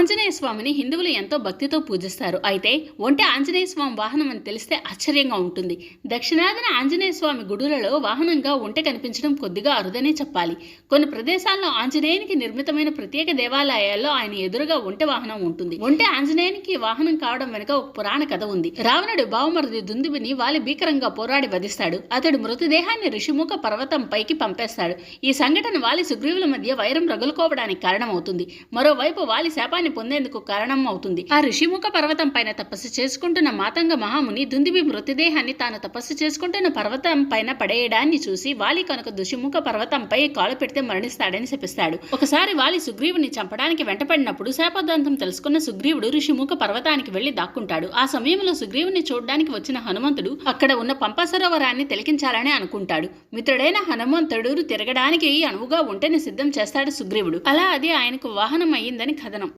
ఆంజనేయ స్వామిని హిందువులు ఎంతో భక్తితో పూజిస్తారు. అయితే ఒంటె ఆంజనేయ స్వామి వాహనం అని తెలిస్తే ఆశ్చర్యంగా ఉంటుంది. దక్షిణాదిన ఆంజనేయ స్వామి గుడులలో వాహనంగా ఒంటె కనిపించడం కొద్దిగా అరుదనే చెప్పాలి. కొన్ని ప్రదేశాల్లో ఆంజనేయునికి నిర్మితమైన ప్రత్యేక దేవాలయాల్లో ఆయన ఎదురుగా ఒంటె వాహనం ఉంటుంది. ఒంటె ఆంజనేయునికి వాహనం కావడం వెనుక ఒక పురాణ కథ ఉంది. రావణుడు బావమరిది దుందుబిని వాలి భీకరంగా పోరాడి వధిస్తాడు. అతడు మృతదేహాన్ని ఋషిముఖ పర్వతం పైకి పంపేస్తాడు. ఈ సంఘటన వాలి సుగ్రీవుల మధ్య వైరం రగులుకోవడానికి కారణమవుతుంది. మరోవైపు వాలి శాపాన్ని పొందేందుకు కారణం అవుతుంది. ఆ ఋషిముఖ పర్వతం పైన తపస్సు చేసుకుంటున్న మాతంగ మహాముని దుందుబి మృతదేహాన్ని తాను తపస్సు చేసుకుంటున్న పర్వతం పైన పడేయడాన్ని చూసి వాలి కనుక ఋషిముఖ పర్వతంపై కాలు పెడితే మరణిస్తాడని శపిస్తాడు. ఒకసారి వాలి సుగ్రీవుని చంపడానికి వెంటపడినప్పుడు శాపదాంతం తెలుసుకున్న సుగ్రీవుడు ఋషిముఖ పర్వతానికి వెళ్లి దాక్కుంటాడు. ఆ సమయంలో సుగ్రీవుని చూడడానికి వచ్చిన హనుమంతుడు అక్కడ ఉన్న పంపా సరోవరాన్ని తిలకించాలని అనుకుంటాడు. మిత్రుడైన హనుమంతుడు తిరగడానికి అనువుగా ఒంటెని సిద్ధం చేస్తాడు సుగ్రీవుడు. అలా అది ఆయనకు వాహనం అయ్యిందని కథనం.